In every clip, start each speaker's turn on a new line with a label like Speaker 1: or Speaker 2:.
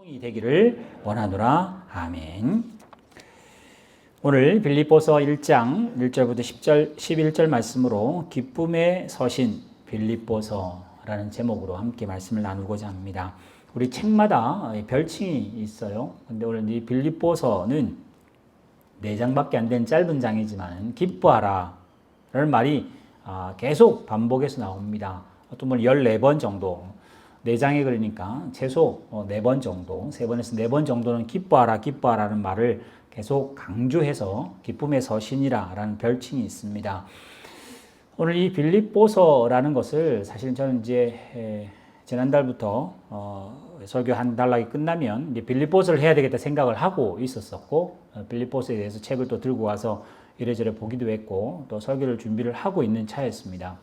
Speaker 1: 이 되기를 원하노라. 아멘. 오늘 빌립보서 1장 1절부터 10절, 11절 말씀으로 기쁨의 서신 빌립보서라는 제목으로 함께 말씀을 나누고자 합니다. 우리 책마다 별칭이 있어요. 근데 오늘 이 빌립보서는 4장밖에 안 된 짧은 장이지만 기뻐하라 라는 말이 계속 반복해서 나옵니다. 어떤 분은 14번 정도, 4장에 그러니까 최소 4번 정도, 3번에서 4번 정도는 기뻐하라, 기뻐하라는 말을 계속 강조해서 기쁨의 서신이라 라는 별칭이 있습니다. 오늘 이 빌립보서라는 것을 사실 저는 이제 지난달부터 설교 한 달락이 끝나면 이제 빌립보서를 해야 되겠다 생각을 하고 있었었고, 빌립보서에 대해서 책을 또 들고 와서 이래저래 보기도 했고, 또 설교를 준비를 하고 있는 차였습니다.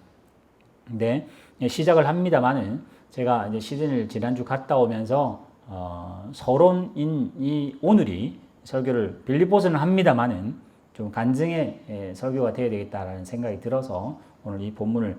Speaker 1: 근데 시작을 합니다만은 제가 이제 시즌을 지난주 갔다 오면서 서론인 이 오늘이 설교를 빌립보서는 합니다만은 좀 간증의 설교가 되어야 되겠다라는 생각이 들어서 오늘 이 본문을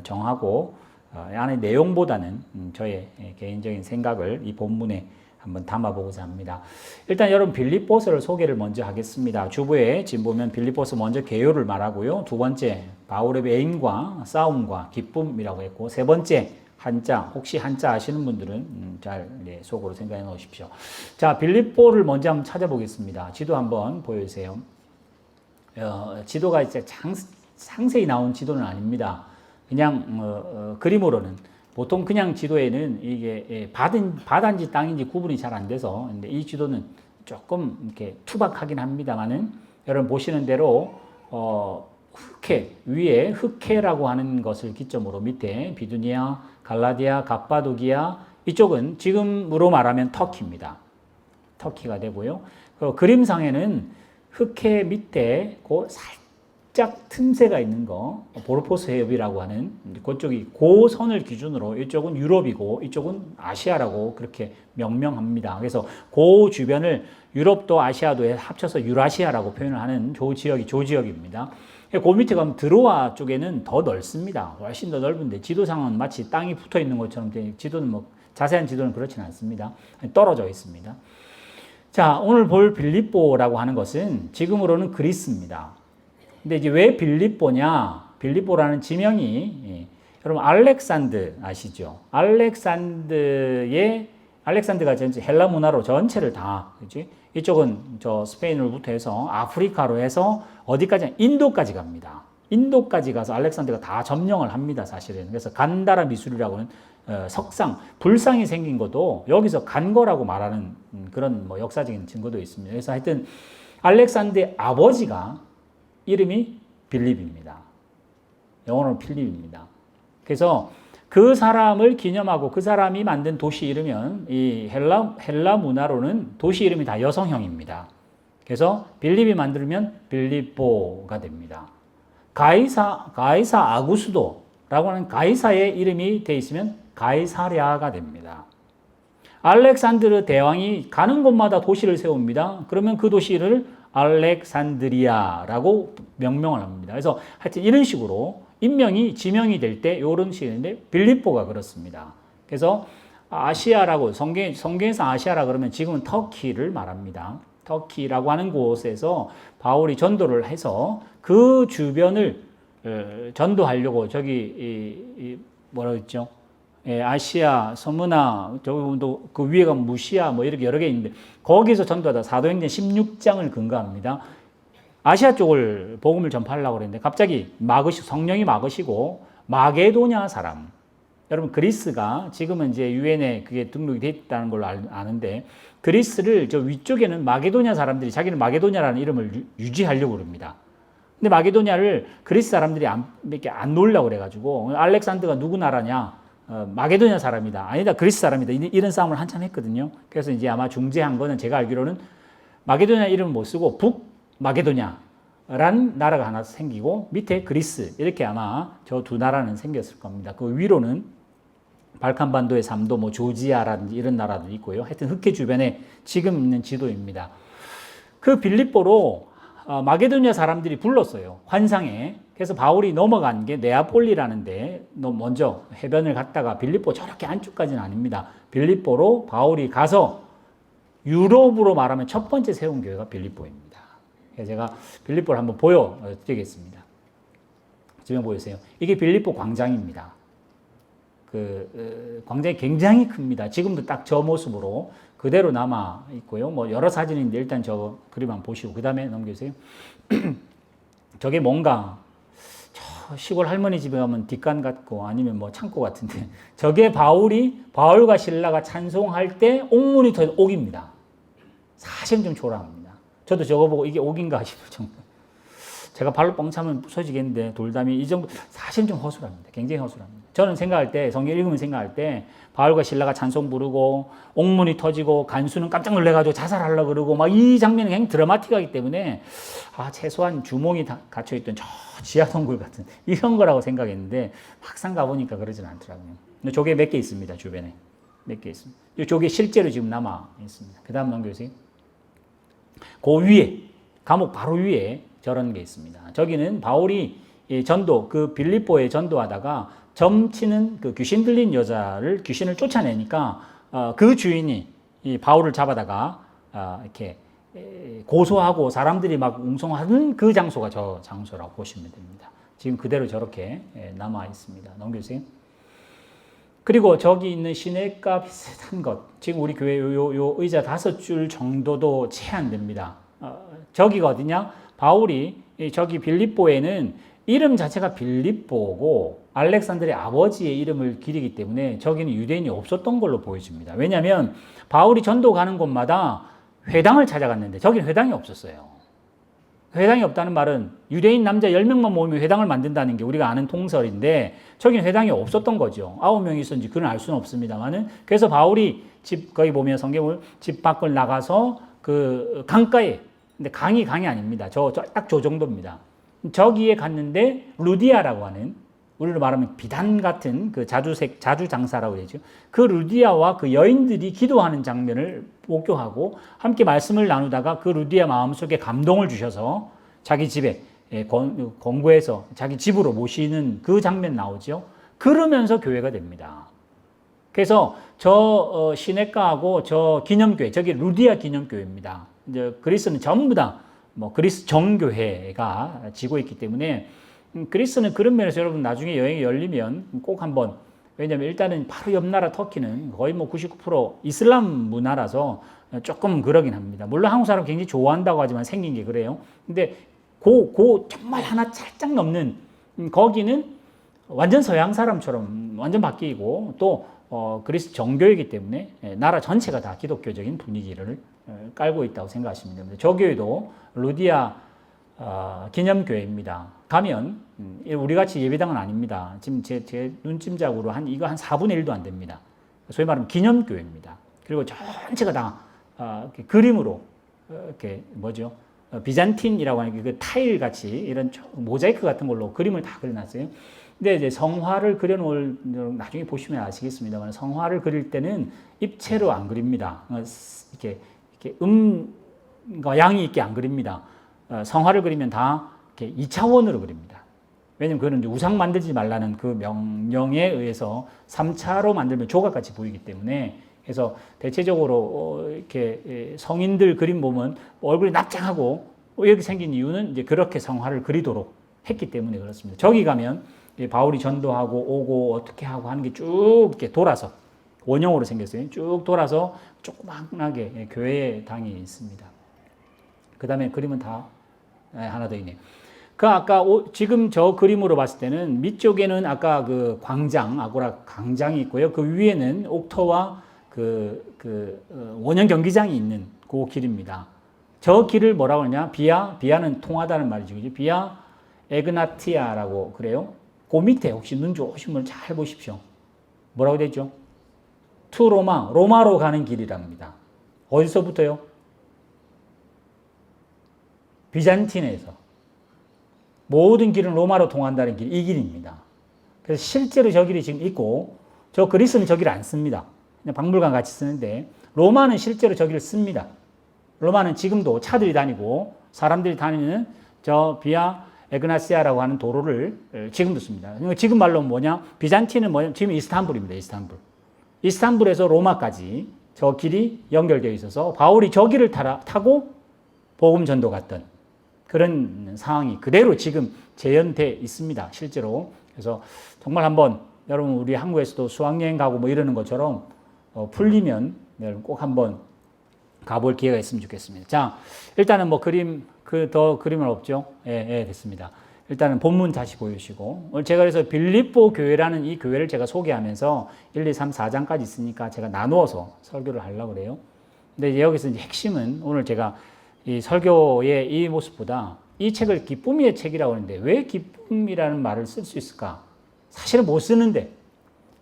Speaker 1: 정하고 안의 내용보다는 저의 개인적인 생각을 이 본문에 한번 담아보고자 합니다. 일단 여러분 빌립보서를 소개를 먼저 하겠습니다. 주부에 지금 보면 빌립보서 먼저 개요를 말하고요. 두 번째 바울의 애인과 싸움과 기쁨이라고 했고, 세 번째 한자, 혹시 한자 아시는 분들은 잘 속으로 생각해 놓으십시오. 자, 빌립보를 먼저 한번 찾아보겠습니다. 지도 한번 보여주세요. 지도가 이제 상세히 나온 지도는 아닙니다. 그냥 그림으로는 보통 그냥 지도에는 이게 바다인지 땅인지 구분이 잘 안 돼서, 근데 이 지도는 조금 이렇게 투박하긴 합니다만은 여러분 보시는 대로 흑해 위에 흑해라고 하는 것을 기점으로 밑에 비두니아, 갈라디아, 갑바도기아, 이쪽은 지금으로 말하면 터키입니다. 터키가 되고요. 그림상에는 흑해 밑에 그 살짝 틈새가 있는 거 보르포스 해협이라고 하는 그쪽이 그 선을 기준으로 이쪽은 유럽이고 이쪽은 아시아라고 그렇게 명명합니다. 그래서 그 주변을 유럽도 아시아도 합쳐서 유라시아라고 표현을 하는 조지역입니다. 그 밑에 가면 드로아 쪽에는 더 넓습니다. 훨씬 더 넓은데 지도상은 마치 땅이 붙어 있는 것처럼 지도는 자세한 지도는 그렇지는 않습니다. 떨어져 있습니다. 자, 오늘 볼 빌립보라고 하는 것은 지금으로는 그리스입니다. 근데 이제 왜 빌립보냐? 빌립보라는 지명이 여러분 알렉산드 아시죠? 알렉산드가 전체 헬라 문화로 전체를 다, 그렇지? 이쪽은 저 스페인으로부터 해서 아프리카로 해서 어디까지? 인도까지 갑니다. 인도까지 가서 알렉산드가 다 점령을 합니다, 사실은. 그래서 간다라 미술이라고 하는 석상, 불상이 생긴 것도 여기서 간 거라고 말하는 그런 역사적인 증거도 있습니다. 그래서 하여튼 알렉산드의 아버지가 이름이 빌립입니다. 영어로는 필립입니다. 그래서 그 사람을 기념하고 그 사람이 만든 도시 이름은 이 헬라 문화로는 도시 이름이 다 여성형입니다. 그래서 빌립이 만들면 빌립보가 됩니다. 가이사 아구스도라고 하는 가이사의 이름이 되어 있으면 가이사랴가 됩니다. 알렉산드르 대왕이 가는 곳마다 도시를 세웁니다. 그러면 그 도시를 알렉산드리아라고 명명을 합니다. 그래서 하여튼 이런 식으로 지명이 될 때 이런 식인데 빌립보가 그렇습니다. 그래서 아시아라고 성경에서 아시아라 그러면 지금은 터키를 말합니다. 터키라고 하는 곳에서 바울이 전도를 해서 그 주변을 전도하려고 저기 뭐라 그랬죠? 아시아, 서문화, 저기도 그 위에가 무시아 이렇게 여러 개 있는데 거기서 전도하다 사도행전 16장을 근거합니다. 아시아 쪽을 복음을 전파하려고 그랬는데 갑자기 성령이 막으시고 마게도냐 사람, 여러분 그리스가 지금은 이제 유엔에 그게 등록이 되어 있다는 걸로 아는데 그리스를 저 위쪽에는 마게도냐 사람들이 자기는 마게도냐라는 이름을 유지하려고 그럽니다. 근데 마게도냐를 그리스 사람들이 이렇게 안 놓으려고 그래가지고 알렉산드가 누구 나라냐? 마게도냐 사람이다. 아니다. 그리스 사람이다. 이런 싸움을 한참 했거든요. 그래서 이제 아마 중재한 거는 제가 알기로는 마게도냐 이름을 못 쓰고 북마게도냐라는 나라가 하나 생기고 밑에 그리스 이렇게 아마 저 두 나라는 생겼을 겁니다. 그 위로는 발칸반도의 3도 조지아라든지 이런 나라도 있고요. 하여튼 흑해 주변에 지금 있는 지도입니다. 그 빌립보로 마게도냐 사람들이 불렀어요. 환상에. 그래서 바울이 넘어간 게 네아폴리라는 데 먼저 해변을 갔다가 빌립보 저렇게 안쪽까지는 아닙니다. 빌립보로 바울이 가서 유럽으로 말하면 첫 번째 세운 교회가 빌립보입니다. 그래서 제가 빌립보를 한번 보여드리겠습니다. 지금 보이세요? 이게 빌립보 광장입니다. 광장이 굉장히 큽니다. 지금도 딱 저 모습으로 그대로 남아 있고요. 뭐 여러 사진인데 일단 저 그림 한번 보시고 그 다음에 넘겨주세요. 저게 뭔가 저 시골 할머니 집에 가면 뒷간 같고 아니면 뭐 창고 같은데 저게 바울과 실라가 찬송할 때 옥문이 터진 옥입니다. 사실 좀 초라합니다. 저도 저거 보고 이게 옥인가 싶을 정도. 제가 발로 뻥 차면 부서지겠는데 돌담이 이 정도 사실 좀 허술합니다. 굉장히 허술합니다. 저는 생각할 때 성경 읽으면 생각할 때 바울과 실라가 찬송 부르고 옥문이 터지고 간수는 깜짝 놀래가지고 자살하려고 그러고 막 이 장면이 굉장히 드라마틱하기 때문에 최소한 주몽이 갇혀있던 저 지하 동굴 같은 이런 거라고 생각했는데 막상 가보니까 그러진 않더라고요. 저게 몇 개 있습니다. 주변에 몇 개 있습니다. 저게 실제로 지금 남아 있습니다. 그 다음 넘겨주세요. 그 위에 감옥 바로 위에 저런 게 있습니다. 저기는 바울이 전도 그 빌립보에 전도하다가 점치는 그 귀신 들린 여자를 귀신을 쫓아내니까 그 주인이 이 바울을 잡아다가 이렇게 고소하고 사람들이 막 웅성하는 그 장소가 저 장소라고 보시면 됩니다. 지금 그대로 저렇게 남아 있습니다. 넘겨주세요. 그리고 저기 있는 시내가 비슷한 것, 지금 우리 교회 요 의자 5줄 정도도 채 안 됩니다. 저기가 어디냐? 바울이 저기 빌립보에는 이름 자체가 빌립보고 알렉산드의 아버지의 이름을 기리기 때문에 저기는 유대인이 없었던 걸로 보여집니다. 왜냐하면 바울이 전도 가는 곳마다 회당을 찾아갔는데 저기는 회당이 없었어요. 회당이 없다는 말은 유대인 남자 10명만 모이면 회당을 만든다는 게 우리가 아는 통설인데 저기는 회당이 없었던 거죠. 9명이 있었는지 그건 알 수는 없습니다만은 그래서 바울이 거기 보면 성경을 집 밖을 나가서 그 강가에 근데 강이 아닙니다. 딱 저 정도입니다. 저기에 갔는데 루디아라고 하는 우리로 말하면 비단 같은 그 자주 장사라고 그러죠. 그 루디아와 그 여인들이 기도하는 장면을 목격하고 함께 말씀을 나누다가 그 루디아 마음속에 감동을 주셔서 자기 집에 권고해서 자기 집으로 모시는 그 장면 나오죠. 그러면서 교회가 됩니다. 그래서 저 시내가하고 저 기념교회, 저기 루디아 기념교회입니다. 이제 그리스는 전부 다 뭐 그리스 정교회가 지고 있기 때문에 그리스는 그런 면에서 여러분 나중에 여행이 열리면 꼭 한번 왜냐하면 일단은 바로 옆 나라 터키는 거의 뭐 99% 이슬람 문화라서 조금 그러긴 합니다. 물론 한국 사람 굉장히 좋아한다고 하지만 생긴 게 그래요. 근데 정말 하나 살짝 넘는 거기는 완전 서양 사람처럼 완전 바뀌고 또 그리스 정교이기 때문에 나라 전체가 다 기독교적인 분위기를 깔고 있다고 생각하시면 됩니다. 저 교회도 루디아 기념교회입니다. 가면 우리같이 예배당은 아닙니다. 지금 제 눈찜작으로 이거 한 4분의 1도 안 됩니다. 소위 말하면 기념교회입니다. 그리고 전체가 다 이렇게 그림으로 이렇게 뭐죠? 비잔틴이라고 하는 그 타일 같이 이런 모자이크 같은 걸로 그림을 다 그려놨어요. 근데 이제 성화를 그려놓을 나중에 보시면 아시겠습니다만 성화를 그릴 때는 입체로 안 그립니다. 이렇게 음과 양이 있게 안 그립니다. 성화를 그리면 다 이렇게 2차원으로 그립니다. 왜냐면 그거는 우상 만들지 말라는 그 명령에 의해서 3차로 만들면 조각같이 보이기 때문에 그래서 대체적으로 이렇게 성인들 그림 보면 얼굴이 납작하고 이렇게 생긴 이유는 이제 그렇게 성화를 그리도록 했기 때문에 그렇습니다. 저기 가면 바울이 전도하고 오고 어떻게 하고 하는 게 쭉 이렇게 돌아서 원형으로 생겼어요. 쭉 돌아서 조그맣게 교회 당이 있습니다. 그 다음에 그림은 다 하나 더 있네요. 아까 지금 저 그림으로 봤을 때는 밑쪽에는 아까 그 광장, 아고라 광장이 있고요. 그 위에는 옥터와 원형 경기장이 있는 그 길입니다. 저 길을 뭐라고 하냐? 비아는 통하다는 말이죠. 비아 에그나티아라고 그래요. 그 밑에 혹시 눈 좋으신 분 잘 보십시오. 뭐라고 되죠? 투 로마로 가는 길이랍니다. 어디서부터요? 비잔틴에서. 모든 길은 로마로 통한다는 길, 이 길입니다. 그래서 실제로 저 길이 지금 있고, 저 그리스는 저 길을 안 씁니다. 그냥 박물관 같이 쓰는데, 로마는 실제로 저 길을 씁니다. 로마는 지금도 차들이 다니고, 사람들이 다니는 저 비아 에그나시아라고 하는 도로를 지금도 씁니다. 지금 말로 뭐냐? 비잔틴은 뭐냐? 지금 이스탄불입니다. 이스탄불에서 로마까지 저 길이 연결되어 있어서 바울이 저 길을 타고 복음 전도 갔던 그런 상황이 그대로 지금 재현돼 있습니다. 실제로. 그래서 정말 한번 여러분 우리 한국에서도 수학여행 가고 뭐 이러는 것처럼 풀리면 여러분 꼭 한번 가볼 기회가 있으면 좋겠습니다. 자, 일단은 뭐 더 그림은 없죠? 예, 됐습니다. 일단은 본문 다시 보여주시고, 오늘 제가 그래서 빌립보 교회라는 이 교회를 제가 소개하면서 1, 2, 3, 4장까지 있으니까 제가 나누어서 설교를 하려고 그래요. 근데 여기서 이제 핵심은 오늘 제가 이 설교의 이 모습보다 이 책을 기쁨의 책이라고 하는데 왜 기쁨이라는 말을 쓸 수 있을까? 사실은 못 쓰는데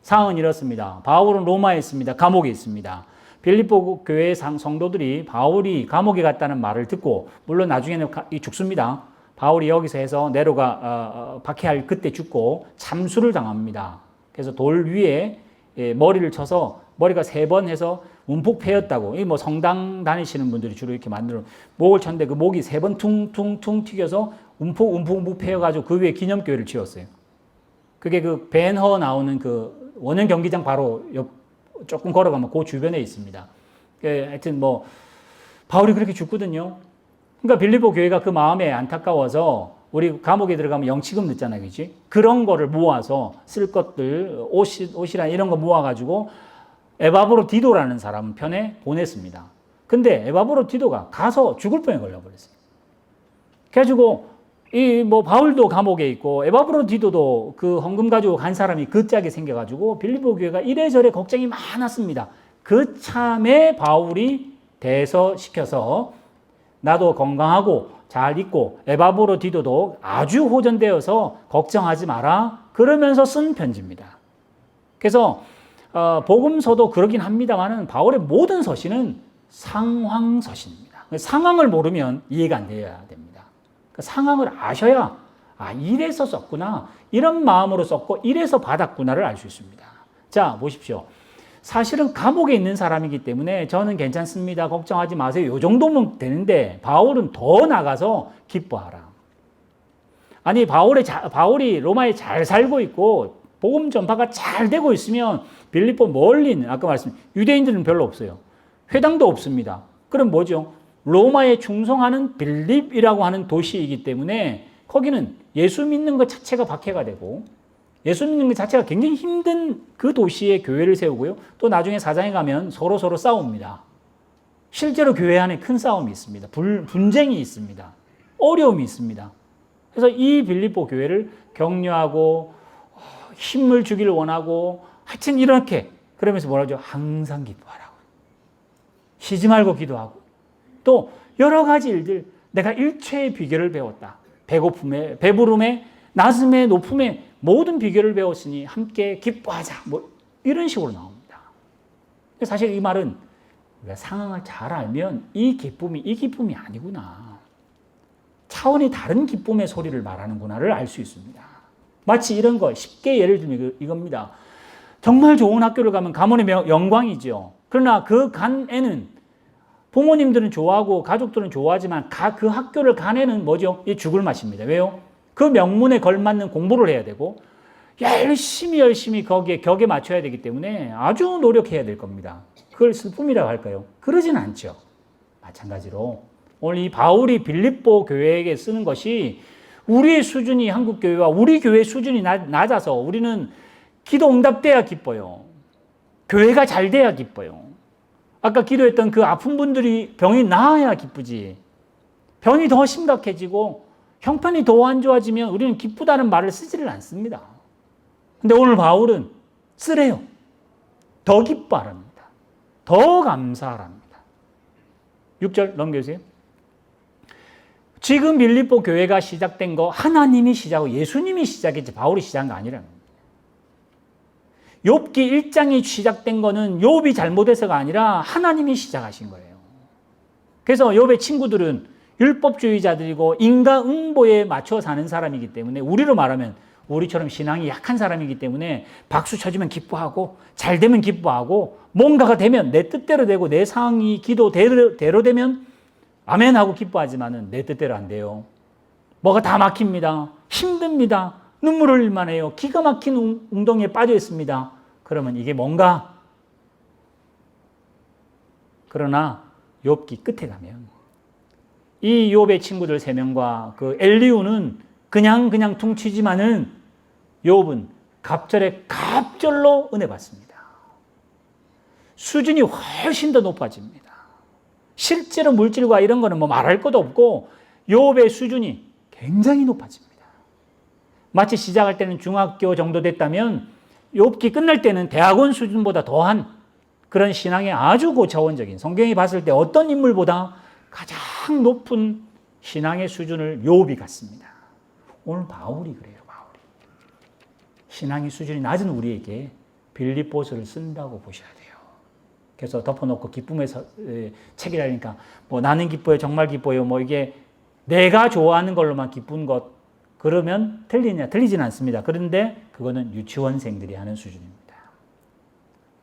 Speaker 1: 상황은 이렇습니다. 바울은 로마에 있습니다. 감옥에 있습니다. 빌립보 교회의 성도들이 바울이 감옥에 갔다는 말을 듣고 물론 나중에는 죽습니다. 바울이 여기서 해서 네로가 박해할 그때 죽고 참수를 당합니다. 그래서 돌 위에 머리를 쳐서 머리가 3번 해서 움푹 패였다고. 이 뭐 성당 다니시는 분들이 주로 이렇게 만들어 목을 쳤는데 그 목이 3번 퉁퉁퉁 튀겨서 움푹 패여가지고 그 위에 기념교회를 지었어요. 그게 그 벤허 나오는 그 원형 경기장 바로 옆 조금 걸어가면 그 주변에 있습니다. 하여튼 뭐 바울이 그렇게 죽거든요. 그러니까 빌립보 교회가 그 마음에 안타까워서 우리 감옥에 들어가면 영치금 넣잖아요, 그렇지? 그런 거를 모아서 쓸 것들 옷이나 이런 거 모아가지고 에바브로디도라는 사람 편에 보냈습니다. 근데 에바브로디도가 가서 죽을 병에 걸려버렸어요. 그래가지고 이 뭐 바울도 감옥에 있고 에바브로디도도 그 헌금 가지고 간 사람이 그 짝이 생겨가지고 빌립보 교회가 이래저래 걱정이 많았습니다. 그 참에 바울이 대서시켜서 나도 건강하고 잘 있고 에바브로디도도 아주 호전되어서 걱정하지 마라 그러면서 쓴 편지입니다. 그래서 복음서도 그러긴 합니다만은 바울의 모든 서신은 상황서신입니다. 상황을 모르면 이해가 안 돼야 됩니다. 상황을 아셔야 이래서 썼구나 이런 마음으로 썼고 이래서 받았구나를 알 수 있습니다. 자 보십시오. 사실은 감옥에 있는 사람이기 때문에 저는 괜찮습니다. 걱정하지 마세요. 이 정도면 되는데 바울은 더 나가서 기뻐하라. 아니 바울이 로마에 잘 살고 있고 복음 전파가 잘 되고 있으면 빌립보 멀리 있는 아까 말씀 유대인들은 별로 없어요. 회당도 없습니다. 그럼 뭐죠? 로마에 충성하는 빌립이라고 하는 도시이기 때문에 거기는 예수 믿는 것 자체가 박해가 되고 예수 믿는 것 자체가 굉장히 힘든 그 도시에 교회를 세우고요. 또 나중에 4장에 가면 서로 싸웁니다. 실제로 교회 안에 큰 싸움이 있습니다. 분쟁이 있습니다. 어려움이 있습니다. 그래서 이 빌립보 교회를 격려하고 힘을 주기를 원하고 하여튼 이렇게 그러면서 뭐라 하죠? 항상 기뻐하라고. 쉬지 말고 기도하고 또 여러 가지 일들 내가 일체의 비결을 배웠다. 배고픔에 배부름에 낮음에 높음에 모든 비결을 배웠으니 함께 기뻐하자. 뭐 이런 식으로 나옵니다. 사실 이 말은 우리가 상황을 잘 알면 이 기쁨이 아니구나. 차원이 다른 기쁨의 소리를 말하는구나를 알 수 있습니다. 마치 이런 거 쉽게 예를 들면 이겁니다. 정말 좋은 학교를 가면 가문의 영광이죠. 그러나 그 간 애는 부모님들은 좋아하고 가족들은 좋아하지만 그 학교를 간 애는 뭐죠? 이 죽을 맛입니다. 왜요? 그 명문에 걸맞는 공부를 해야 되고 열심히 거기에 격에 맞춰야 되기 때문에 아주 노력해야 될 겁니다. 그걸 슬픔이라고 할까요? 그러진 않죠. 마찬가지로 오늘 이 바울이 빌립보 교회에게 쓰는 것이 우리의 수준이 한국 교회와 우리 교회 수준이 낮아서 우리는 기도 응답돼야 기뻐요. 교회가 잘 돼야 기뻐요. 아까 기도했던 그 아픈 분들이 병이 나아야 기쁘지. 병이 더 심각해지고 형편이 더 안 좋아지면 우리는 기쁘다는 말을 쓰지를 않습니다. 근데 오늘 바울은 쓰래요. 더 기뻐하랍니다. 더 감사하랍니다. 6절 넘겨주세요. 지금 빌립보 교회가 시작된 거 하나님이 시작하고 예수님이 시작했지 바울이 시작한 거 아니라는 겁니다. 욥기 1장이 시작된 거는 욥이 잘못해서가 아니라 하나님이 시작하신 거예요. 그래서 욥의 친구들은 율법주의자들이고 인과응보에 맞춰 사는 사람이기 때문에 우리로 말하면 우리처럼 신앙이 약한 사람이기 때문에 박수 쳐주면 기뻐하고 잘 되면 기뻐하고 뭔가가 되면 내 뜻대로 되고 내 상황이 기도대로 되면 아멘 하고 기뻐하지만은 내 뜻대로 안 돼요. 뭐가 다 막힙니다. 힘듭니다. 눈물 흘릴만 해요. 기가 막힌 웅덩이에 빠져 있습니다. 그러면 이게 뭔가 그러나 욥기 끝에 가면 이 욥의 친구들 3명과 그 엘리후는 그냥 퉁치지만은 욥은 갑절에 갑절로 은혜 받습니다. 수준이 훨씬 더 높아집니다. 실제로 물질과 이런 거는 뭐 말할 것도 없고 욥의 수준이 굉장히 높아집니다. 마치 시작할 때는 중학교 정도 됐다면 욥기 끝날 때는 대학원 수준보다 더한 그런 신앙의 아주 고차원적인, 성경이 봤을 때 어떤 인물보다 가장 높은 신앙의 수준을 욥이 갖습니다. 오늘 바울이 그래요. 바울이 신앙의 수준이 낮은 우리에게 빌립보서를 쓴다고 보셔야 돼요. 그래서 덮어놓고 기쁨의 책이라니까 뭐 나는 기뻐요, 정말 기뻐요, 뭐 이게 내가 좋아하는 걸로만 기쁜 것, 그러면 틀리진 않습니다. 그런데 그거는 유치원생들이 하는 수준입니다.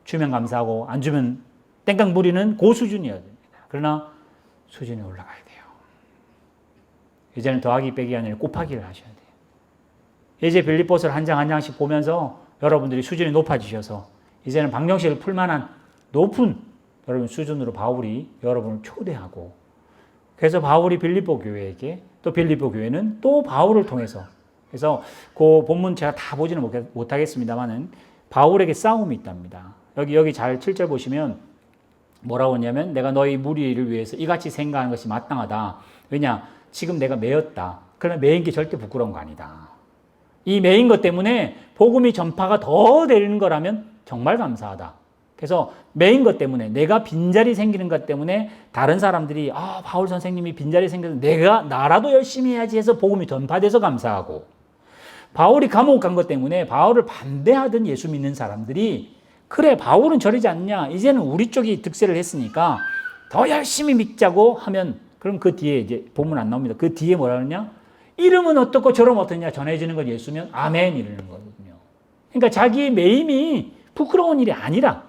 Speaker 1: 주면 감사하고 안 주면 땡깡 부리는 그 수준이어야 됩니다. 그러나 수준이 올라가야 돼요. 이제는 더하기 빼기 아니라 곱하기를 하셔야 돼요. 이제 빌립보서를 한 장 한 장씩 보면서 여러분들이 수준이 높아지셔서 이제는 방정식을 풀만한 높은 여러분 수준으로 바울이 여러분을 초대하고, 그래서 바울이 빌립보 교회에게, 또 빌립보 교회는 또 바울을 통해서, 그래서 그 본문 제가 다 보지는 못하겠습니다만은 바울에게 싸움이 있답니다. 여기 잘 7절 보시면 뭐라고 하냐면 내가 너희 무리를 위해서 이같이 생각하는 것이 마땅하다. 왜냐? 지금 내가 매였다. 그러나 매인 게 절대 부끄러운 거 아니다. 이 매인 것 때문에 복음이 전파가 더 되는 거라면 정말 감사하다. 그래서 매인 것 때문에, 내가 빈자리 생기는 것 때문에 다른 사람들이 바울 선생님이 빈자리 생겨서 나라도 열심히 해야지 해서 복음이 전파돼서 감사하고, 바울이 감옥 간 것 때문에 바울을 반대하던 예수 믿는 사람들이 그래 바울은 저러지 않냐, 이제는 우리 쪽이 득세를 했으니까 더 열심히 믿자고 하면, 그럼 그 뒤에 이제 본문 안 나옵니다. 그 뒤에 뭐라 그러냐, 이름은 어떻고 저럼 어떠냐 전해지는 건 예수면 아멘 이러는 거거든요. 그러니까 자기의 매임이 부끄러운 일이 아니라,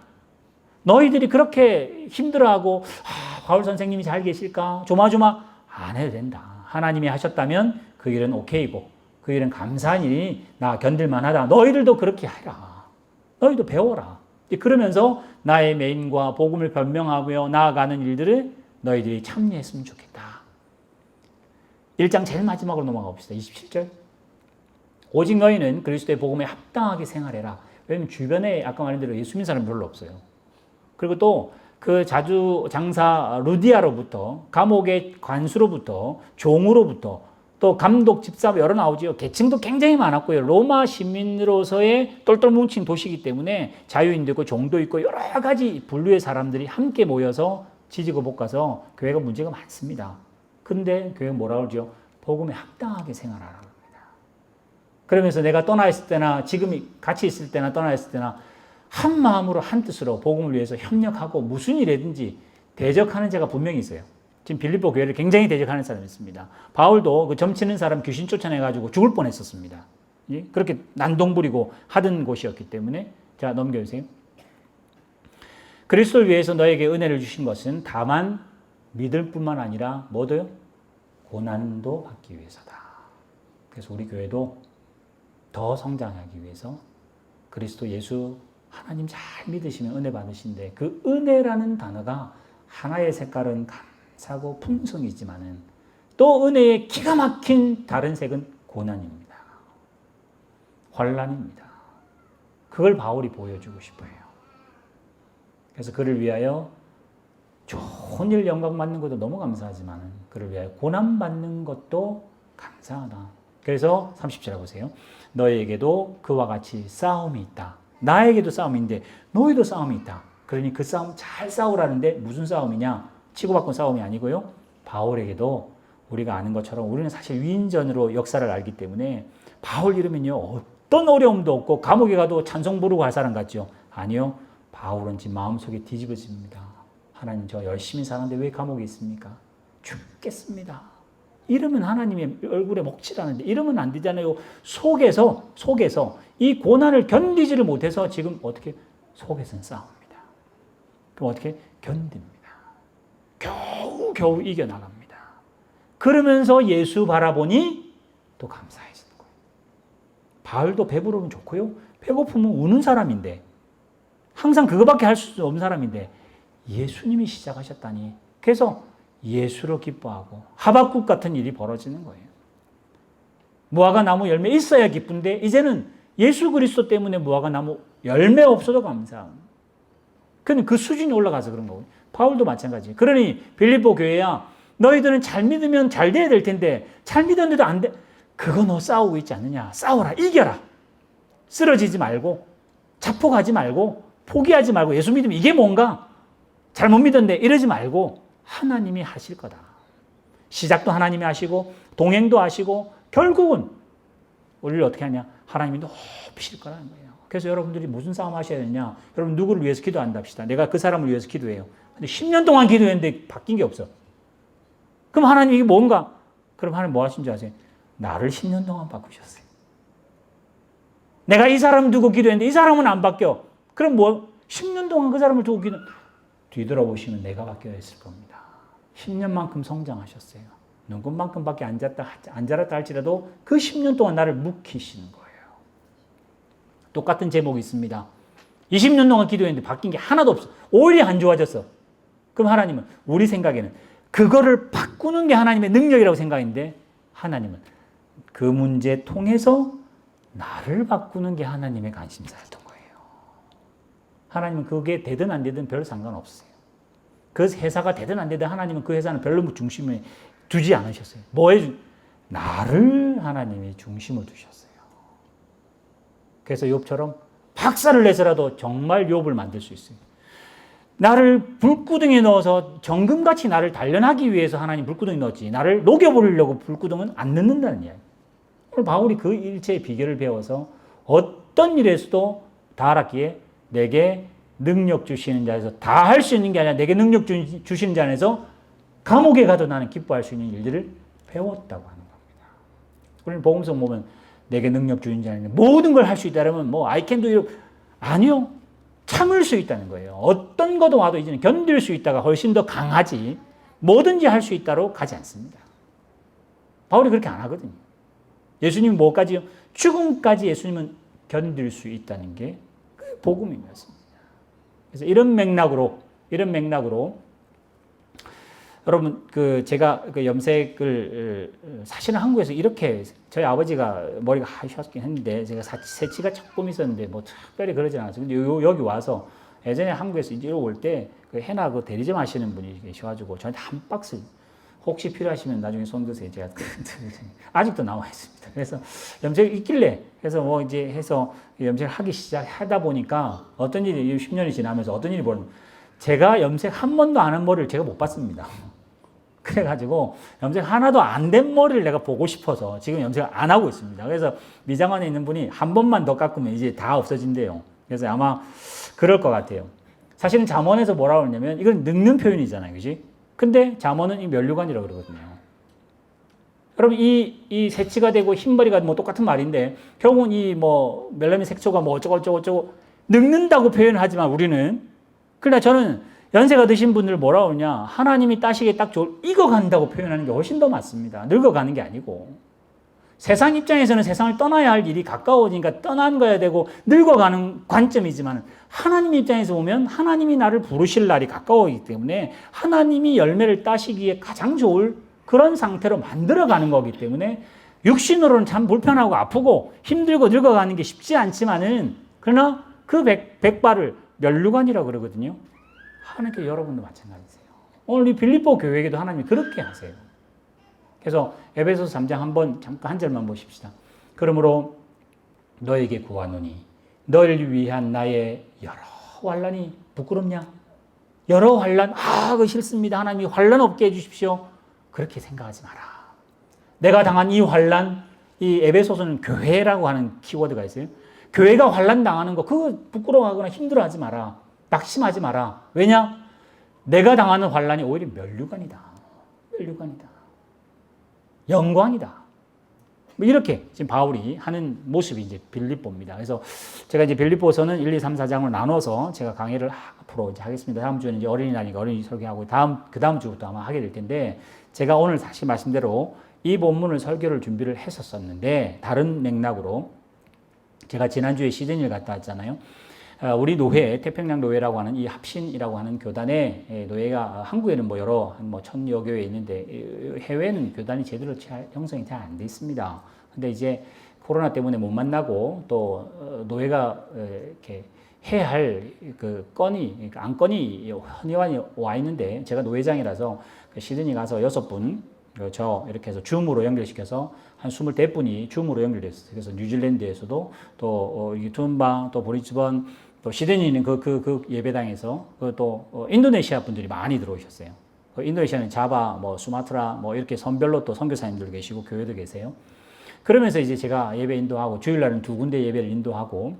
Speaker 1: 너희들이 그렇게 힘들어하고 바울 선생님이 잘 계실까 조마조마 안 해도 된다. 하나님이 하셨다면 그 일은 오케이고 그 일은 감사한 일이 나 견딜만하다. 너희들도 그렇게 해라. 너희도 배워라. 그러면서 나의 매임과 복음을 변명하며 나아가는 일들을 너희들이 참여했으면 좋겠다. 1장 제일 마지막으로 넘어가 봅시다. 27절. 오직 너희는 그리스도의 복음에 합당하게 생활해라. 왜냐하면 주변에 아까 말한 대로 예수 믿는 사람이 별로 없어요. 그리고 또 그 자주 장사 루디아로부터, 감옥의 관수로부터, 종으로부터, 또 감독, 집사 여러 나오지요. 계층도 굉장히 많았고요. 로마 시민으로서의 똘똘 뭉친 도시이기 때문에 자유인도 있고 종도 있고 여러 가지 분류의 사람들이 함께 모여서 지지고 볶아서 교회가 문제가 많습니다. 근데 교회가 뭐라고 그러죠? 복음에 합당하게 생활하라고 합니다. 그러면서 내가 떠나 있을 때나 지금 같이 있을 때나 떠나 있을 때나 한 마음으로 한 뜻으로 복음을 위해서 협력하고 무슨 일이든지 대적하는 자가 분명히 있어요. 지금 빌립보 교회를 굉장히 대적하는 사람이 있습니다. 바울도 그 점치는 사람 귀신 쫓아내가지고 죽을 뻔했었습니다. 그렇게 난동 부리고 하던 곳이었기 때문에. 자, 넘겨주세요. 그리스도를 위해서 너에게 은혜를 주신 것은 다만 믿을 뿐만 아니라 뭐도요? 고난도 받기 위해서다. 그래서 우리 교회도 더 성장하기 위해서 그리스도 예수 하나님 잘 믿으시면 은혜 받으신데, 그 은혜라는 단어가 하나의 색깔은 감사고 풍성이지만은 또 은혜의 기가 막힌 다른 색은 고난입니다. 환난입니다. 그걸 바울이 보여주고 싶어요. 그래서 그를 위하여 좋은 일 영광 받는 것도 너무 감사하지만 그를 위하여 고난 받는 것도 감사하다. 그래서 30절에 보세요. 너희에게도 그와 같이 싸움이 있다. 나에게도 싸움인데 너희도 싸움이 있다. 그러니 그 싸움 잘 싸우라는데 무슨 싸움이냐? 치고받고 싸움이 아니고요. 바울에게도 우리가 아는 것처럼 우리는 사실 위인전으로 역사를 알기 때문에 바울 이름은요 어떤 어려움도 없고 감옥에 가도 찬송 부르고 할 사람 같죠? 아니요. 바울은 지금 마음속에 뒤집어집니다. 하나님 저 열심히 사는데 왜 감옥에 있습니까? 죽겠습니다. 이러면 하나님의 얼굴에 먹칠하는데 이러면 안 되잖아요. 속에서 이 고난을 견디지를 못해서 지금 어떻게 속에서는 싸웁니다. 그럼 어떻게 견딥니다. 겨우 이겨나갑니다. 그러면서 예수 바라보니 또 감사해지는 거예요. 바울도 배부르면 좋고요. 배고프면 우는 사람인데 항상 그거밖에 할 수 없는 사람인데 예수님이 시작하셨다니. 그래서 예수로 기뻐하고 하박국 같은 일이 벌어지는 거예요. 무화과 나무 열매 있어야 기쁜데 이제는 예수 그리스도 때문에 무화과 나무 열매 없어도 감사함. 그 수준이 올라가서 그런 거고. 바울도 마찬가지. 그러니 빌립보 교회야, 너희들은 잘 믿으면 잘 돼야 될 텐데 잘 믿었는데도 안 돼. 그거 너 싸우고 있지 않느냐. 싸워라. 이겨라. 쓰러지지 말고 자폭하지 말고 포기하지 말고 예수 믿으면 이게 뭔가 잘못 믿었는데 이러지 말고 하나님이 하실 거다. 시작도 하나님이 하시고 동행도 하시고 결국은 우리를 어떻게 하냐. 하나님이 높이실 거라는 거예요. 그래서 여러분들이 무슨 싸움 하셔야 되냐. 여러분 누구를 위해서 기도한답시다. 내가 그 사람을 위해서 기도해요. 근데 10년 동안 기도했는데 바뀐 게 없어. 그럼 하나님 이게 뭔가? 그럼 하나님 뭐 하신 줄 아세요? 나를 10년 동안 바꾸셨어요. 내가 이 사람 두고 기도했는데 이 사람은 안 바뀌어. 그럼 뭐 10년 동안 그 사람을 두고 뒤돌아보시면 내가 바뀌어 있을 겁니다. 10년만큼 성장하셨어요. 눈곱만큼밖에 안 자랐다 할지라도 그 10년 동안 나를 묵히시는 거예요. 똑같은 제목이 있습니다. 20년 동안 기도했는데 바뀐 게 하나도 없어. 오히려 안 좋아졌어. 그럼 하나님은 우리 생각에는 그거를 바꾸는 게 하나님의 능력이라고 생각했는데 하나님은 그 문제 통해서 나를 바꾸는 게 하나님의 관심사였던 거예요. 하나님은 그게 되든 안 되든 별 상관없어요. 그 회사가 되든 안 되든 하나님은 그 회사는 별로 중심에 두지 않으셨어요. 나를 하나님이 중심을 두셨어요. 그래서 욥처럼 박살을 내서라도 정말 욥을 만들 수 있어요. 나를 불구덩이에 넣어서 정금같이 나를 단련하기 위해서 하나님 불구덩이에 넣었지 나를 녹여버리려고 불구덩이는 안 넣는다는 이야기. 오늘 바울이 그 일체의 비결을 배워서 어떤 일에서도 다 알았기에 내게 능력 주시는 자에서 다 할 수 있는 게 아니라 내게 능력 주시는 자 안에서 감옥에 가도 나는 기뻐할 수 있는 일들을 배웠다고 하는 겁니다. 우리는 복음서 보면 내게 능력 주시는 자는 모든 걸 할 수 있다면 뭐 I can do it. 아니요. 참을 수 있다는 거예요. 어떤 것도 와도 이제는 견딜 수 있다가 훨씬 더 강하지 뭐든지 할 수 있다로 가지 않습니다. 바울이 그렇게 안 하거든요. 예수님이 뭐까지요? 죽음까지 예수님은 견딜 수 있다는 게 그 복음이었습니다. 그래서 이런 맥락으로 여러분 제가 그 염색을 사실은 한국에서 이렇게 저희 아버지가 머리가 하셨긴 했는데 제가 새치가 조금 있었는데 뭐 특별히 그러진 않았어요. 근데 여기 와서 예전에 한국에서 이제 올 때 그 해나 그 대리점 하시는 분이 계셔가지고 저한테 한 박스 혹시 필요하시면 나중에 손 드세요. 제가 아직도 나와 있습니다. 그래서 염색이 있길래 그래서 뭐 이제 해서 염색을 하기 시작하다 보니까 어떤 일이 10년이 지나면서 어떤 일이 벌어지면 제가 염색 한 번도 안 한 머리를 제가 못 봤습니다. 그래가지고 염색 하나도 안 된 머리를 내가 보고 싶어서 지금 염색을 안 하고 있습니다. 그래서 미장원에 있는 분이 한 번만 더 깎으면 이제 다 없어진대요. 그래서 아마 그럴 것 같아요. 사실은 잠언에서 뭐라고 하냐면 이건 늙는 표현이잖아요. 그지? 근데 잠언은 이 면류관이라고 그러거든요. 여러분 이 새치가 되고 흰머리가 뭐 똑같은 말인데 결국은 이 뭐 멜라닌 색소가 뭐 어쩌고 늙는다고 표현을 하지만 우리는 그러나 저는 연세가 드신 분들 뭐라고 하냐 하나님이 따시기에 딱 익어간다고 표현하는 게 훨씬 더 맞습니다. 늙어가는 게 아니고 세상 입장에서는 세상을 떠나야 할 일이 가까워지니까 떠난 거야 되고 늙어가는 관점이지만 하나님 입장에서 보면 하나님이 나를 부르실 날이 가까워지기 때문에 하나님이 열매를 따시기에 가장 좋을 그런 상태로 만들어가는 거기 때문에 육신으로는 참 불편하고 아프고 힘들고 늙어가는 게 쉽지 않지만은 그러나 그 백발을 면류관이라고 그러거든요. 하나님께 여러분도 마찬가지세요. 오늘 이 빌립보 교회에게도 하나님이 그렇게 하세요. 그래서 에베소서 3장 잠깐 한 절만 보십시다. 그러므로 너에게 구하노니 너를 위한 나의 여러 환난이 부끄럽냐? 여러 환난, 그거 싫습니다. 하나님이 환난 없게 해주십시오. 그렇게 생각하지 마라. 내가 당한 이 환난, 이 에베소서는 교회라고 하는 키워드가 있어요. 교회가 환난 당하는 거 그거 부끄러워하거나 힘들어하지 마라. 낙심하지 마라. 왜냐? 내가 당하는 환난이 오히려 면류관이다. 영광이다. 뭐 이렇게 지금 바울이 하는 모습이 이제 빌립보입니다. 그래서 제가 이제 빌립보서는 1, 2, 3, 4장을 나눠서 제가 강의를 앞으로 이제 하겠습니다. 다음 주에는 이제 어린이날이니까 어린이 설교하고 그 다음 주부터 아마 하게 될 텐데 제가 오늘 다시 말씀대로 이 본문을 설교를 준비를 했었었는데 다른 맥락으로 제가 지난주에 시드니를 갔다 왔잖아요. 우리 노회, 태평양 노회라고 하는 이 합신이라고 하는 교단의 노회가 한국에는 뭐 여러 한 뭐 1000여 교회 있는데 해외는 교단이 제대로 형성이 잘 안 돼 있습니다. 근데 이제 코로나 때문에 못 만나고 또 노회가 이렇게 해야 할 그 건이, 그러니까 안건이 헌의원이 와 있는데 제가 노회장이라서 시드니 가서 6분 저 이렇게 해서 줌으로 연결시켜서 한 24분이 줌으로 연결됐어요. 그래서 뉴질랜드에서도 또 투움바 또 브리즈번 또 시드니에 있는 그 예배당에서 또 인도네시아 분들이 많이 들어오셨어요. 인도네시아는 자바, 뭐 수마트라 뭐 이렇게 선별로 또 선교사님들 계시고 교회도 계세요. 그러면서 이제 제가 예배 인도하고 주일날은 2군데 예배를 인도하고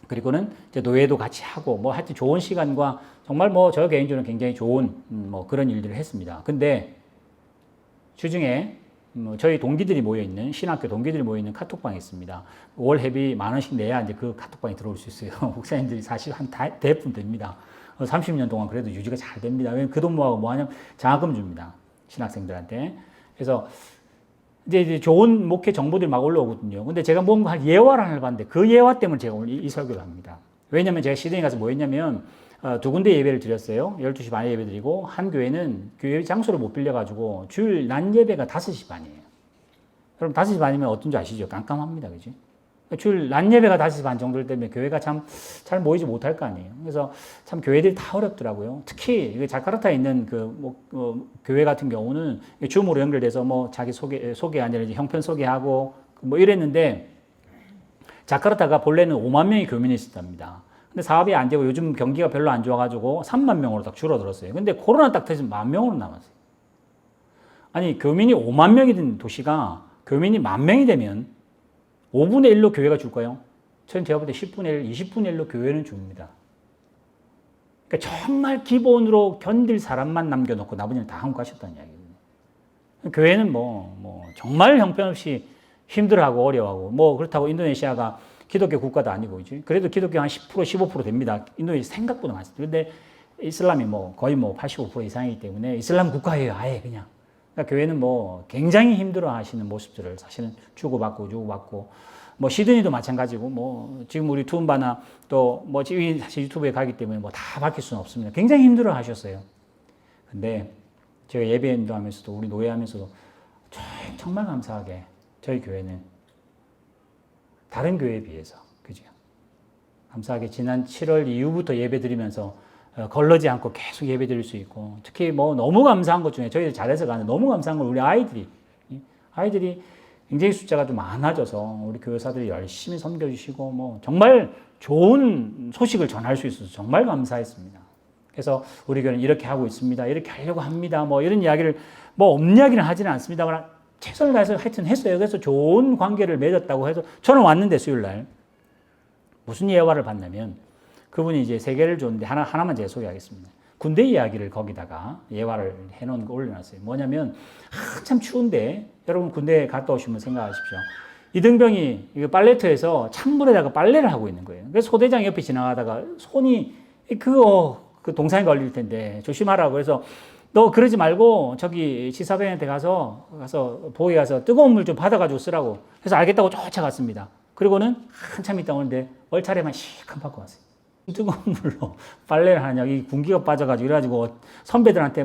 Speaker 1: 그리고는 이제 노예도 같이 하고 뭐 하여튼 좋은 시간과 정말 뭐 저 개인적으로 굉장히 좋은 뭐 그런 일들을 했습니다. 근데 주중에 저희 동기들이 모여있는, 신학교 동기들이 모여있는 카톡방이 있습니다. 월 회비 10,000원씩 내야 이제 그 카톡방에 들어올 수 있어요. 목사님들이 사실 한 대부분 됩니다. 30년 동안 그래도 유지가 잘 됩니다. 왜냐면 그 돈 모아서 뭐 하냐면 장학금 줍니다. 신학생들한테. 그래서 이제 좋은 목회 정보들이 막 올라오거든요. 근데 제가 뭔가 한 예화를 하나 봤는데 그 예화 때문에 제가 오늘 이 설교를 합니다. 왜냐면 제가 시드니 가서 뭐 했냐면 2군데 예배를 드렸어요. 12시 반에 예배 드리고 한 교회는 교회 장소를 못 빌려가지고 주일 낮 예배가 5시 반이에요. 여러분 5시 반이면 어떤지 아시죠? 깜깜합니다. 그지? 주일 낮 예배가 5시 반 정도 때문에 교회가 참 잘 모이지 못할 거 아니에요. 그래서 참 교회들이 다 어렵더라고요. 특히 자카르타에 있는 교회 같은 경우는 줌으로 연결돼서 뭐 자기 소개 아니라 이제 형편 소개하고 뭐 이랬는데 자카르타가 본래는 5만 명의 교민이 있었답니다. 근데 사업이 안 되고 요즘 경기가 별로 안 좋아가지고 3만 명으로 딱 줄어들었어요. 근데 코로나 딱 터지면 10,000명으로 남았어요. 아니, 교민이 5만 명이 된 도시가 교민이 10,000명이 되면 5분의 1로 교회가 줄까요? 저는 제가 볼 때 10분의 1, 20분의 1로 교회는 줍니다. 그러니까 정말 기본으로 견딜 사람만 남겨놓고 나머지는 다 한국 가셨다는 이야기거든요. 교회는 정말 형편없이 힘들어하고 어려워하고 뭐 그렇다고 인도네시아가 기독교 국가도 아니고, 이제 그래도 기독교 한 10%, 15% 됩니다. 인도네시아 생각보다 많습니다. 근데 이슬람이 거의 85% 이상이기 때문에 이슬람 국가예요, 아예 그냥. 그러니까 교회는 굉장히 힘들어 하시는 모습들을 사실은 주고받고, 뭐 시드니도 마찬가지고, 지금 우리 투움바나 또 지금 사실 유튜브에 가기 때문에 다 밝힐 수는 없습니다. 굉장히 힘들어 하셨어요. 근데 제가 예배 인도하면서도 우리 노예하면서도 정말 감사하게 저희 교회는 다른 교회에 비해서, 그죠? 감사하게 지난 7월 이후부터 예배 드리면서 걸러지 않고 계속 예배 드릴 수 있고, 특히 너무 감사한 것 중에 저희들 잘해서 가는 너무 감사한 건 우리 아이들이 굉장히 숫자가 좀 많아져서 우리 교사들이 열심히 섬겨주시고 정말 좋은 소식을 전할 수 있어서 정말 감사했습니다. 그래서 우리 교회는 이렇게 하고 있습니다. 이렇게 하려고 합니다. 이런 이야기를 없는 이야기는 하지는 않습니다만 최선을 다해서 하여튼 했어요. 그래서 좋은 관계를 맺었다고 해서 저는 왔는데 수요일날 무슨 예화를 봤냐면 그분이 이제 3개를 줬는데 하나만 제가 소개하겠습니다. 군대 이야기를 거기다가 예화를 해놓은 거 올려놨어요. 뭐냐면 한참 추운데 여러분 군대 갔다 오시면 생각하십시오. 이등병이 빨래터에서 찬물에다가 빨래를 하고 있는 거예요. 그래서 소대장 옆에 지나가다가 손이 그 동상에 걸릴 텐데 조심하라고 해서 너 그러지 말고 저기 지사병한테 가서 보호에 가서 뜨거운 물 좀 받아가지고 쓰라고. 그래서 알겠다고 쫓아갔습니다. 그리고는 한참 있다 오는데 얼차례만 시kan 받고 왔어요. 뜨거운 물로 빨래를 하냐, 이 군기가 빠져가지고 이래가지고 선배들한테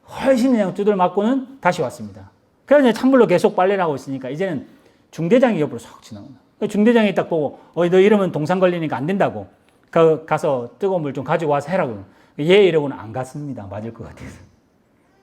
Speaker 1: 훨씬 그냥 두들 맞고는 다시 왔습니다. 그래서 찬물로 계속 빨래를 하고 있으니까 이제는 중대장이 옆으로 쏙 지나온다. 중대장이 딱 보고 너 이러면 동상 걸리니까 안 된다고. 가서 뜨거운 물 좀 가지고 와서 해라고. 예 이러고는 안 갔습니다. 맞을 것 같아서.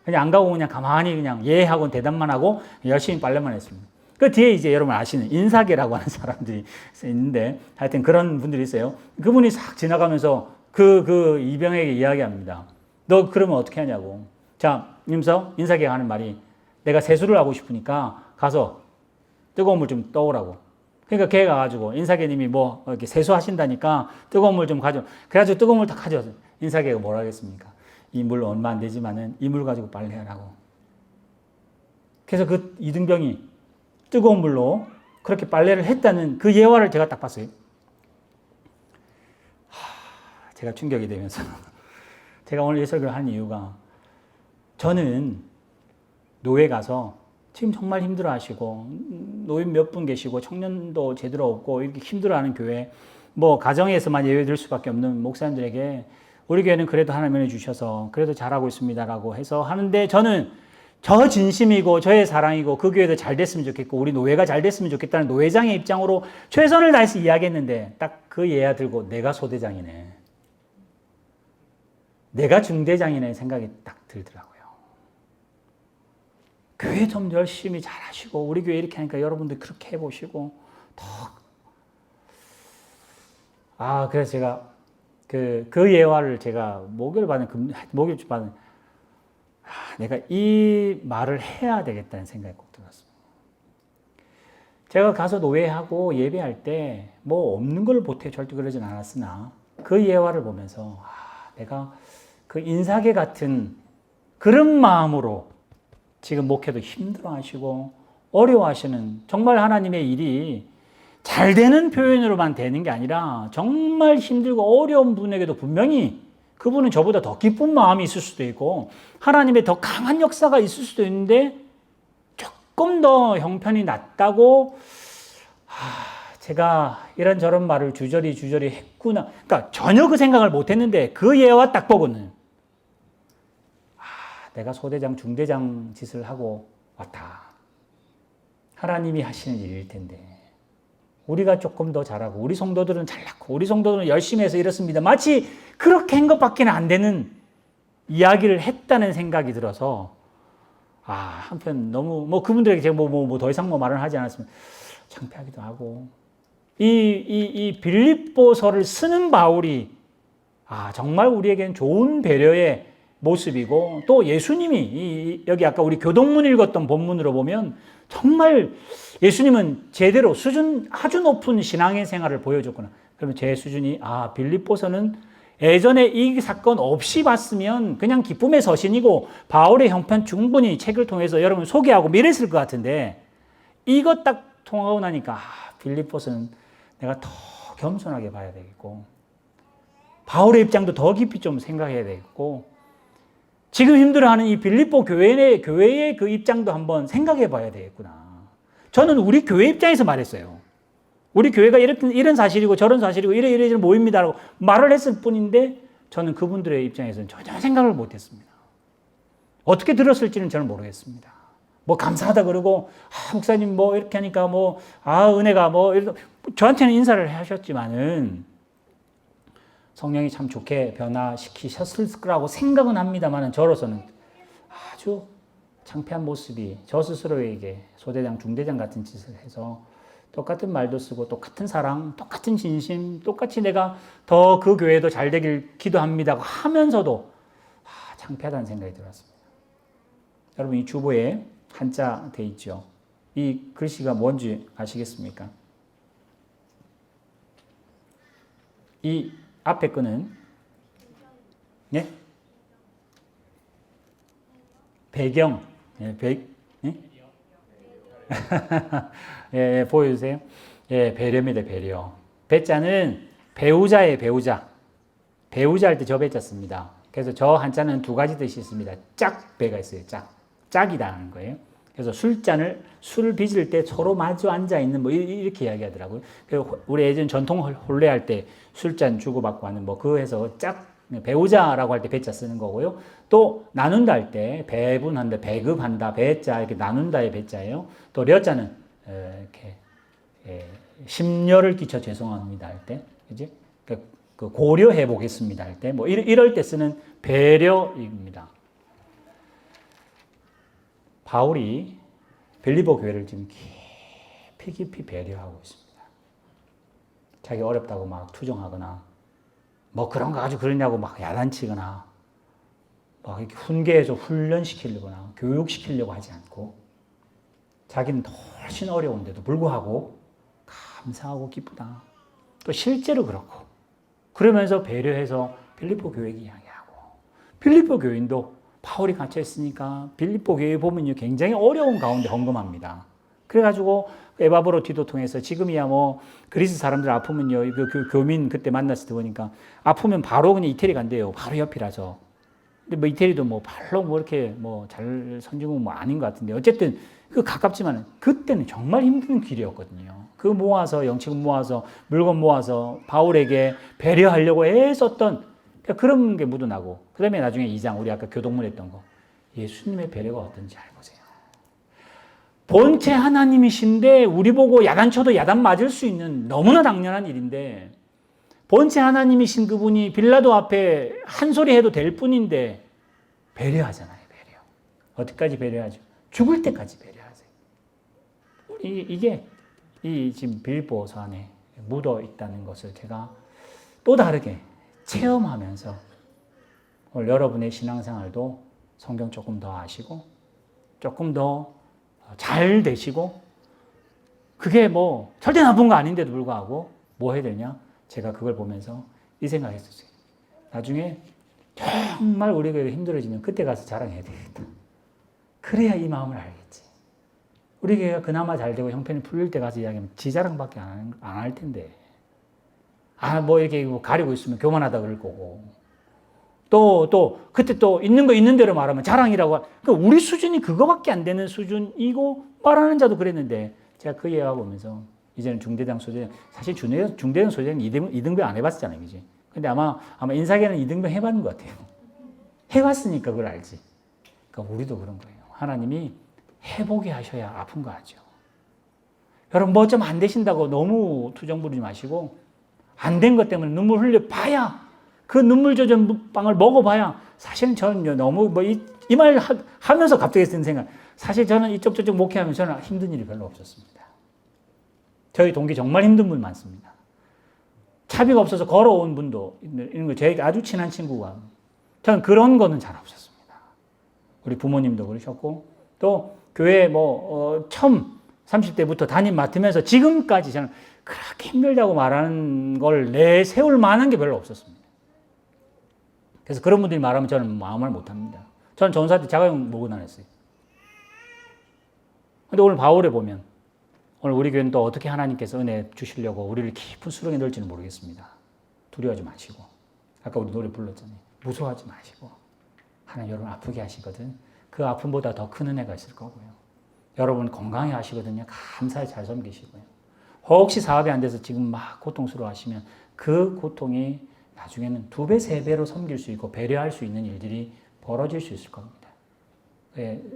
Speaker 1: 그냥 안 가고 그냥 가만히 그냥 예 하고 대답만 하고 열심히 빨래만 했습니다. 그 뒤에 이제 여러분 아시는 인사계라고 하는 사람들이 있는데 하여튼 그런 분들이 있어요. 그분이 싹 지나가면서 그 이병에게 이야기합니다. 너 그러면 어떻게 하냐고. 자, 임서 인사계가 하는 말이 내가 세수를 하고 싶으니까 가서 뜨거운 물 좀 떠오라고. 그러니까 걔 가가지고 인사계님이 이렇게 세수하신다니까 뜨거운 물 좀 가져. 그래가지고 뜨거운 물 다 가져왔어요. 인사계가 뭐라 하겠습니까? 이 물 얼마 안 되지만은 이 물 가지고 빨래하라고. 그래서 그 이등병이 뜨거운 물로 그렇게 빨래를 했다는 그 예화를 제가 딱 봤어요. 제가 충격이 되면서 제가 오늘 이 설교를 한 이유가 저는 노예 가서 지금 정말 힘들어 하시고 노인 몇 분 계시고 청년도 제대로 없고 이렇게 힘들어하는 교회 뭐 가정에서만 예외될 수밖에 없는 목사님들에게 우리 교회는 그래도 하나님 은혜 주셔서 그래도 잘하고 있습니다라고 해서 하는데 저는 저 진심이고 저의 사랑이고 그 교회도 잘 됐으면 좋겠고 우리 노회가 잘 됐으면 좋겠다는 노회장의 입장으로 최선을 다해서 이야기했는데 딱 그 예화 들고 내가 소대장이네. 내가 중대장이네 생각이 딱 들더라고요. 교회 좀 열심히 잘하시고 우리 교회 이렇게 하니까 여러분들 그렇게 해보시고 그래서 제가 그 예화를 제가 목요일 받은 내가 이 말을 해야 되겠다는 생각이 꼭 들었습니다. 제가 가서 노예하고 예배할 때 뭐 없는 걸 보태 절대 그러진 않았으나 그 예화를 보면서 내가 그 인사계 같은 그런 마음으로 지금 목회도 힘들어하시고 어려워하시는 정말 하나님의 일이 잘 되는 표현으로만 되는 게 아니라 정말 힘들고 어려운 분에게도 분명히 그분은 저보다 더 기쁜 마음이 있을 수도 있고 하나님의 더 강한 역사가 있을 수도 있는데 조금 더 형편이 낮다고 제가 이런저런 말을 주저리 했구나. 그러니까 전혀 그 생각을 못했는데 그 예와 딱 보고는 내가 소대장 중대장 짓을 하고 왔다. 하나님이 하시는 일일 텐데 우리가 조금 더 잘하고 우리 성도들은 잘났고 우리 성도들은 열심히 해서 이렇습니다. 마치 그렇게 한 것밖에 안 되는 이야기를 했다는 생각이 들어서 한편 너무 뭐 그분들에게 제가 더 이상 말을 하지 않았으면 창피하기도 하고 이 빌립보서를 쓰는 바울이 정말 우리에겐 좋은 배려의 모습이고 또 예수님이 여기 아까 우리 교동문 읽었던 본문으로 보면 정말 예수님은 제대로 수준 아주 높은 신앙의 생활을 보여줬구나. 그러면 제 수준이 빌립보서는 예전에 이 사건 없이 봤으면 그냥 기쁨의 서신이고 바울의 형편 충분히 책을 통해서 여러분 소개하고 이랬을 것 같은데 이것 딱 통하고 나니까 빌립보서는 내가 더 겸손하게 봐야 되겠고 바울의 입장도 더 깊이 좀 생각해야 되겠고 지금 힘들어하는 이 빌립보 교회의 그 입장도 한번 생각해 봐야 되겠구나. 저는 우리 교회 입장에서 말했어요. 우리 교회가 이런 사실이고 저런 사실이고 이래 모입니다라고 말을 했을 뿐인데 저는 그분들의 입장에서는 전혀 생각을 못했습니다. 어떻게 들었을지는 저는 모르겠습니다. 뭐 감사하다 그러고 목사님 뭐 이렇게 하니까 은혜가 저한테는 인사를 하셨지만은 성령이 참 좋게 변화시키셨을 거라고 생각은 합니다만 저로서는 아주 창피한 모습이 저 스스로에게 소대장 중대장 같은 짓을 해서 똑같은 말도 쓰고 똑같은 사랑 똑같은 진심 똑같이 내가 더 그 교회도 잘 되길 기도합니다 하면서도 창피하다는 생각이 들었습니다. 여러분 이 주보에 한자 돼 있죠. 이 글씨가 뭔지 아시겠습니까? 이 앞에 거는 배경 보여주세요. 배려입니다. 배려. 배자는 배우자의 배우자 할 때 저 배자 씁니다. 그래서 저 한자는 두 가지 뜻이 있습니다. 짝배가 있어요. 짝이다는 거예요. 그래서 술을 빚을 때 서로 마주 앉아 있는 이렇게 이야기하더라고요. 우리 예전 전통 혼례할 때 술잔 주고받고 하는 그거 해서 배우자라고 할 때 배자 쓰는 거고요. 또 나눈다 할 때 배분한다, 배급한다, 배자 이렇게 나눈다의 배자예요. 또 려자는 이렇게 심려를 끼쳐 죄송합니다 할 때, 그지? 그 고려해 보겠습니다 할 때, 이럴 때 쓰는 배려입니다. 바울이 빌립보 교회를 지금 깊이 배려하고 있습니다. 자기 어렵다고 막 투정하거나, 그런 거 가지고 그러냐고 막 야단치거나, 막 이렇게 훈계해서 훈련시키려거나, 교육시키려고 하지 않고, 자기는 훨씬 어려운데도 불구하고, 감사하고 기쁘다. 또 실제로 그렇고, 그러면서 배려해서 빌립보 교회에게 이야기하고, 빌립보 교인도 바울이 갇혀 있으니까 빌립보 교회 보면요 굉장히 어려운 가운데 헌금합니다. 그래가지고 에바브로티도 통해서 지금이야 그리스 사람들 아프면요 그 교민 그때 만났을 때 보니까 아프면 바로 그냥 이태리 간대요. 바로 옆이라서. 근데 이태리도 발로 이렇게 잘 선진국 아닌 것 같은데 어쨌든 그 가깝지만 그때는 정말 힘든 길이었거든요. 그 모아서 영치금 모아서 물건 모아서 바울에게 배려하려고 애썼던 그런 게 묻어나고 그 다음에 나중에 2장 우리 아까 교동문 했던 거 예수님의 배려가 어떤지 알보세요. 본체 하나님이신데 우리 보고 야단쳐도 야단 맞을 수 있는 너무나 당연한 일인데 본체 하나님이신 그분이 빌라도 앞에 한 소리 해도 될 뿐인데 배려하잖아요. 배려. 어디까지 배려하죠? 죽을 때까지 배려하세요. 이게 이 지금 빌립보서 안에 묻어 있다는 것을 제가 또 다르게 체험하면서 오늘 여러분의 신앙생활도 성경 조금 더 아시고 조금 더 잘 되시고 그게 뭐 절대 나쁜 거 아닌데도 불구하고 뭐 해야 되냐? 제가 그걸 보면서 이 생각했었어요. 나중에 정말 우리가 힘들어지면 그때 가서 자랑해야 되겠다. 그래야 이 마음을 알겠지. 우리 교회가 그나마 잘 되고 형편이 풀릴 때 가서 이야기하면 지 자랑밖에 안 할 텐데. 뭐 이렇게 가리고 있으면 교만하다 그럴 거고. 또 그때 또 있는 거 있는 대로 말하면 자랑이라고. 그러니까 우리 수준이 그거밖에 안 되는 수준이고 말하는 자도 그랬는데 제가 그 얘기하고 보면서 이제는 중대장 소대장 사실 중대장 소대장 2등병 안 해봤잖아요, 그지? 근데 아마 인사계는 2등병 해봤는 것 같아요. 해봤으니까 그걸 알지. 그러니까 우리도 그런 거예요. 하나님이 해보게 하셔야 아픈 거 아죠. 여러분 뭐 좀 안 되신다고 너무 투정 부리지 마시고 안 된 것 때문에 눈물 흘려 봐야 그 눈물 젖은 빵을 먹어봐야 사실은 저는 너무 이 말 하면서 갑자기 든 생각 사실 저는 이쪽 저쪽 목회하면서 저는 힘든 일이 별로 없었습니다. 저희 동기 정말 힘든 분 많습니다. 차비가 없어서 걸어온 분도 있는 거 제 아주 친한 친구가 저는 그런 거는 잘 없었습니다. 우리 부모님도 그러셨고 또 교회 처음 30대부터 담임 맡으면서 지금까지 저는 그렇게 힘들다고 말하는 걸 내세울 만한 게 별로 없었습니다. 그래서 그런 분들이 말하면 저는 마음을 못합니다. 저는 전사 때 자가용 모고 다녔어요. 근데 오늘 바울에 보면 오늘 우리 교회는 또 어떻게 하나님께서 은혜 주시려고 우리를 깊은 수렁에 넣을지는 모르겠습니다. 두려워하지 마시고 아까 우리 노래 불렀잖아요. 무서워하지 마시고 하나님 여러분 아프게 하시거든. 그 아픔보다 더 큰 은혜가 있을 거고요. 여러분 건강해 하시거든요. 감사히 잘 섬기시고요. 혹시 사업이 안 돼서 지금 막 고통스러워 하시면 그 고통이 나중에는 2배, 3배로 섬길 수 있고 배려할 수 있는 일들이 벌어질 수 있을 겁니다.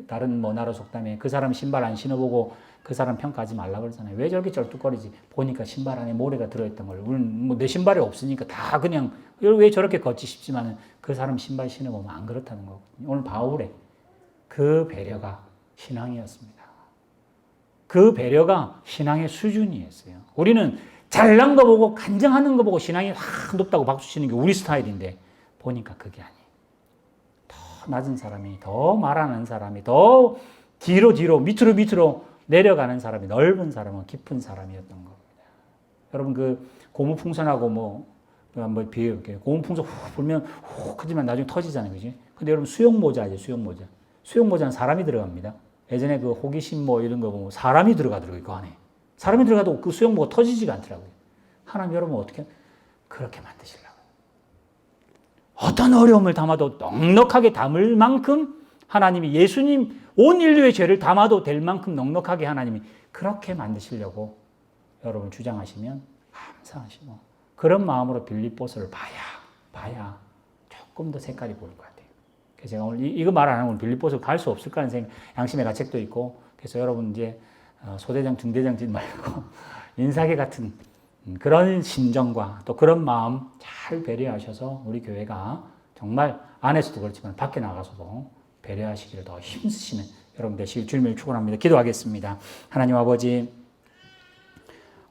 Speaker 1: 다른 나라 속담에 그 사람 신발 안 신어보고 그 사람 평가하지 말라 그러잖아요. 왜 저렇게 쩔뚝거리지? 보니까 신발 안에 모래가 들어있던 걸. 우리는 내 신발이 없으니까 다 그냥 왜 저렇게 걷지 싶지만 그 사람 신발 신어보면 안 그렇다는 거거든요. 오늘 바울의 그 배려가 신앙이었습니다. 그 배려가 신앙의 수준이었어요. 우리는 잘난 거 보고 간증하는 거 보고 신앙이 확 높다고 박수 치는 게 우리 스타일인데 보니까 그게 아니에요. 더 낮은 사람이 더 말하는 사람이 더 뒤로 밑으로 내려가는 사람이 넓은 사람은 깊은 사람이었던 겁니다. 여러분 그 고무풍선하고 한번 비교해볼게요. 고무풍선 훅 불면 훅 하지만 나중에 터지잖아요, 그지? 근데 여러분 수영모자 알죠? 수영모자는 사람이 들어갑니다. 예전에 그 호기심 이런 거 보면 사람이 들어가더라고요, 그 안에. 사람이 들어가도 그 수영모가 터지지가 않더라고요. 하나님 여러분 어떻게 그렇게 만드시려고요? 어떤 어려움을 담아도 넉넉하게 담을 만큼 하나님이 예수님 온 인류의 죄를 담아도 될 만큼 넉넉하게 하나님이 그렇게 만드시려고 여러분 주장하시면 감사하시고 그런 마음으로 빌립보서를 봐야 조금 더 색깔이 보일 것 같아요. 그래서 제가 오늘 이거 말 안 하면 빌립보서 갈 수 없을까 하는 생각, 양심의 가책도 있고 그래서 여러분 이제 소대장, 중대장 짓 말고 인사계 같은 그런 심정과 또 그런 마음 잘 배려하셔서 우리 교회가 정말 안에서도 그렇지만 밖에 나가서도 배려하시기를 더 힘쓰시는 여러분 되시길 주님을 축원합니다. 기도하겠습니다. 하나님 아버지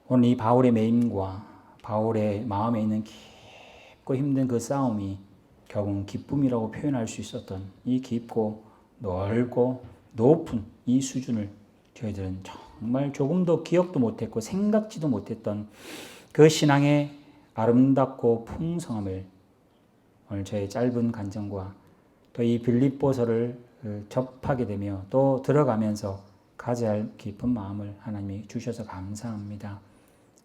Speaker 1: 오늘 이 바울의 매임과 바울의 마음에 있는 깊고 힘든 그 싸움이 결국은 기쁨이라고 표현할 수 있었던 이 깊고 넓고 높은 이 수준을 저희들은 정말 조금도 기억도 못했고 생각지도 못했던 그 신앙의 아름답고 풍성함을 오늘 저의 짧은 간증과 또 이 빌립보서를 접하게 되며 또 들어가면서 가져야 할 깊은 마음을 하나님이 주셔서 감사합니다.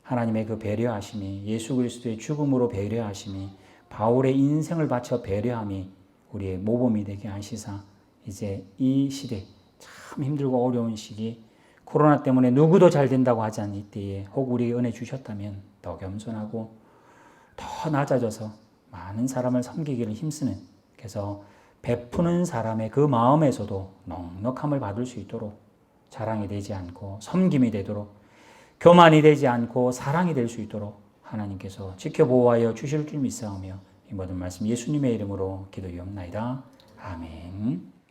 Speaker 1: 하나님의 그 배려하심이 예수 그리스도의 죽음으로 배려하심이 바울의 인생을 바쳐 배려함이 우리의 모범이 되게 하시사 이제 이 시대 참 힘들고 어려운 시기 코로나 때문에 누구도 잘 된다고 하지 않을 때에 혹 우리에게 은혜 주셨다면 더 겸손하고 더 낮아져서 많은 사람을 섬기기를 힘쓰는, 그래서 베푸는 사람의 그 마음에서도 넉넉함을 받을 수 있도록 자랑이 되지 않고 섬김이 되도록 교만이 되지 않고 사랑이 될 수 있도록 하나님께서 지켜보호하여 주실 줄 믿사오며 이 모든 말씀 예수님의 이름으로 기도하옵나이다. 아멘.